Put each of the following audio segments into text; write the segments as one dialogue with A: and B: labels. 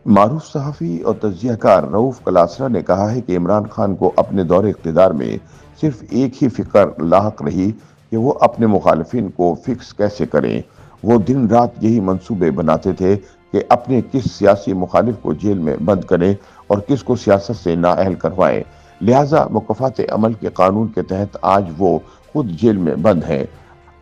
A: معروف صحافی اور تجزیہ کار رؤوف کلاسرا نے کہا ہے کہ عمران خان کو اپنے دور اقتدار میں صرف ایک ہی فکر لاحق رہی کہ وہ اپنے مخالفین کو فکس کیسے کریں۔ وہ دن رات یہی منصوبے بناتے تھے کہ اپنے کس سیاسی مخالف کو جیل میں بند کریں اور کس کو سیاست سے نااہل کروائیں۔ لہٰذا مکافات عمل کے قانون کے تحت آج وہ خود جیل میں بند ہیں۔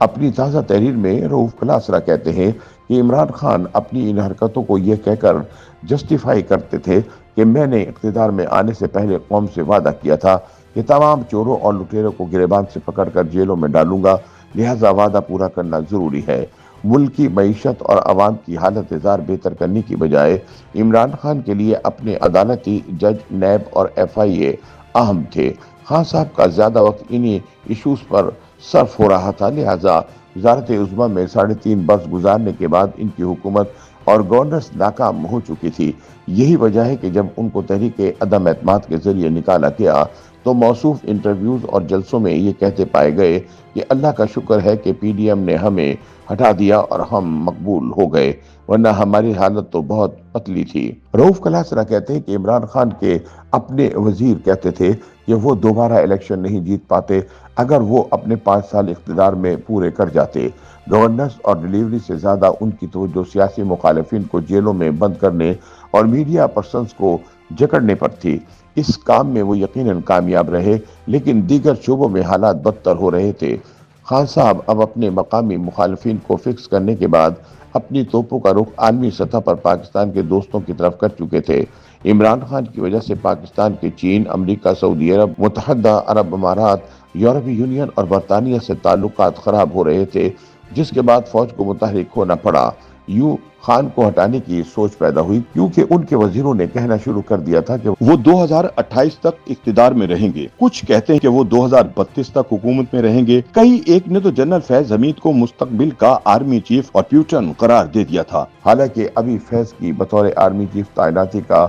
A: اپنی تازہ تحریر میں رؤوف کلاسرا کہتے ہیں کہ عمران خان اپنی ان حرکتوں کو یہ کہہ کر جسٹیفائی کرتے تھے کہ میں نے اقتدار میں آنے سے پہلے قوم سے وعدہ کیا تھا کہ تمام چوروں اور لٹیروں کو گریبان سے پکڑ کر جیلوں میں ڈالوں گا، لہٰذا وعدہ پورا کرنا ضروری ہے۔ ملک کی معیشت اور عوام کی حالت زار بہتر کرنے کی بجائے عمران خان کے لیے اپنے عدالتی، جج، نیب اور ایف آئی اے اہم تھے۔ خان صاحب کا زیادہ وقت انہی ایشوز پر صرف ہو رہا تھا، لہٰذا وزارت عظمیٰ میں 3.5 برس گزارنے کے بعد ان کی حکومت اور گورننس ناکام ہو چکی تھی۔ یہی وجہ ہے کہ جب ان کو تحریک عدم اعتماد کے ذریعے نکالا گیا تو موصوف انٹرویوز اور جلسوں میں یہ کہتے پائے گئے کہ اللہ کا شکر ہے کہ پی ڈی ایم نے ہمیں ہٹا دیا اور ہم مقبول ہو گئے، ورنہ ہماری حالت تو بہت پتلی تھی۔ رؤوف کلاسرا کہتے ہیں کہ عمران خان کے اپنے وزیر کہتے تھے کہ وہ دوبارہ الیکشن نہیں جیت پاتے اگر وہ اپنے 5 سال اقتدار میں پورے کر جاتے۔ گورننس اور ڈیلیوری سے زیادہ ان کی توجہ سیاسی مخالفین کو جیلوں میں بند کرنے اور میڈیا پرسنز کو جکڑنے پر تھی۔ اس کام میں وہ یقیناً کامیاب رہے، لیکن دیگر شعبوں میں حالات بدتر ہو رہے تھے۔ خان صاحب اب اپنے مقامی مخالفین کو فکس کرنے کے بعد اپنی توپوں کا رخ عالمی سطح پر پاکستان کے دوستوں کی طرف کر چکے تھے۔ عمران خان کی وجہ سے پاکستان کے چین، امریکہ، سعودی عرب، متحدہ عرب امارات، یورپی یونین اور برطانیہ سے تعلقات خراب ہو رہے تھے، جس کے بعد فوج کو متحرک ہونا پڑا۔ یوں خان کو ہٹانے کی سوچ پیدا ہوئی کیونکہ ان کے وزیروں نے کہنا شروع کر دیا تھا کہ وہ 2028 تک اقتدار میں رہیں گے، کچھ کہتے ہیں کہ وہ 2032 تک حکومت میں رہیں گے، کئی ایک نے تو جنرل فیض حمید کو مستقبل کا آرمی چیف اور پیوٹن قرار دے دیا تھا۔ حالانکہ ابھی فیض کی بطور آرمی چیف تعیناتی کا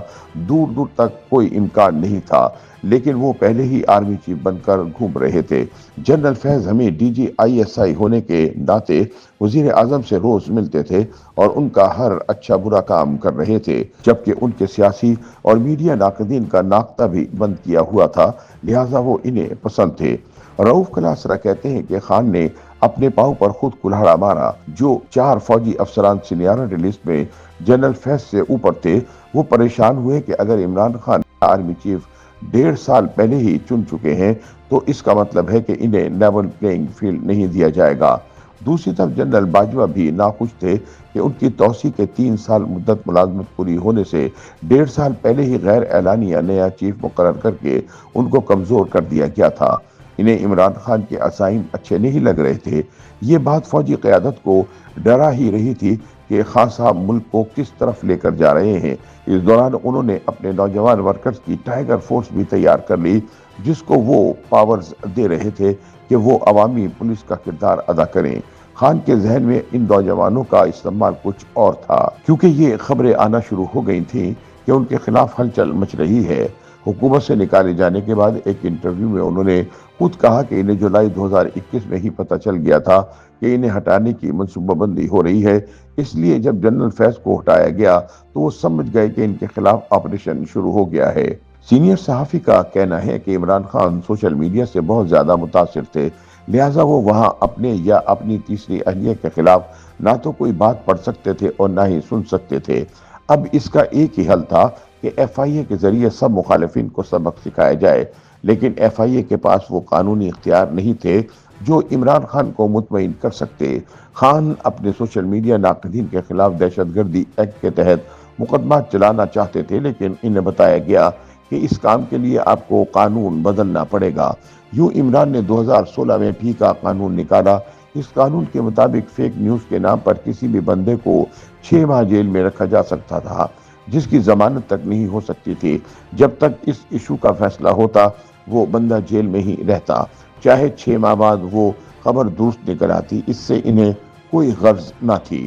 A: دور دور تک کوئی امکان نہیں تھا، لیکن وہ پہلے ہی آرمی چیف بن کر گھوم رہے تھے۔ General Faiz Hameed D G I S I ہونے کے ناطے وزیر اعظم سے روز ملتے تھے اور ان کا ہر اچھا برا کام کر رہے تھے، جبکہ ان کے سیاسی اور میڈیا ناقدین کا ناختہ بھی بند کیا ہوا تھا، لہٰذا وہ انہیں پسند تھے۔ رؤوف کلاسرا کہتے ہیں کہ خان نے اپنے پاؤں پر خود کلہاڑا مارا۔ جو 4 فوجی افسران سینیارٹی لسٹ میں جنرل فیض سے اوپر تھے، وہ پریشان ہوئے کہ اگر عمران خان آرمی چیف 1.5 سال پہلے ہی چن چکے ہیں تو اس کا مطلب ہے کہ انہیں لیول پلینگ فیلڈ نہیں دیا جائے گا۔ دوسری طرف جنرل باجوہ بھی ناخوش تھے کہ ان کی توسیع کے 3 سال مدت ملازمت پوری ہونے سے 1.5 سال پہلے ہی غیر اعلانیہ نیا چیف مقرر کر کے ان کو کمزور کر دیا گیا تھا۔ انہیں عمران خان کے عزائم اچھے نہیں لگ رہے تھے۔ یہ بات فوجی قیادت کو ڈرا ہی رہی تھی کہ خان صاحب ملک کو کس طرف لے کر جا رہے ہیں۔ اس دوران انہوں نے اپنے نوجوان ورکرز کی ٹائیگر فورس بھی تیار کر لی، جس کو وہ پاورز دے رہے تھے کہ وہ عوامی پولیس کا کردار ادا کریں۔ خان کے ذہن میں ان نوجوانوں کا استعمال کچھ اور تھا، کیونکہ یہ خبریں آنا شروع ہو گئی تھیں کہ ان کے خلاف ہلچل مچ رہی ہے۔ حکومت سے نکالے جانے کے بعد ایک انٹرویو میں انہوں نے خود کہا کہ انہیں جولائی 2021 میں ہی پتہ چل گیا تھا کہ انہیں ہٹانے کی منصوبہ بندی ہو رہی ہے، اس لیے جب جنرل فیض کو ہٹایا گیا تو وہ سمجھ گئے کہ ان کے خلاف آپریشن شروع ہو گیا ہے۔ سینئر صحافی کا کہنا ہے کہ عمران خان سوشل میڈیا سے بہت زیادہ متاثر تھے، لہٰذا وہ وہاں اپنے یا اپنی تیسری اہلیہ کے خلاف نہ تو کوئی بات پڑھ سکتے تھے اور نہ ہی سن سکتے تھے۔ اب اس کا ایک ہی حل تھا کہ ایف آئی اے کے ذریعے سب مخالفین کو سبق سکھایا جائے، لیکن ایف آئی اے کے پاس وہ قانونی اختیار نہیں تھے جو عمران خان کو مطمئن کر سکتے۔ خان اپنے سوشل میڈیا ناقدین کے خلاف دہشت گردی ایکٹ کے تحت مقدمات چلانا چاہتے تھے، لیکن انہیں بتایا گیا کہ اس کام کے لیے آپ کو قانون بدلنا پڑے گا۔ یوں عمران نے 2016 میں پھی کا قانون نکالا۔ اس قانون کے مطابق فیک نیوز کے نام پر کسی بھی بندے کو 6 ماہ جیل میں رکھا جا سکتا تھا، جس کی ضمانت تک نہیں ہو سکتی تھی۔ جب تک اس ایشو کا فیصلہ ہوتا وہ بندہ جیل میں ہی رہتا، چاہے 6 ماہ بعد وہ خبر درست نکل آتی، اس سے انہیں کوئی غرض نہ تھی۔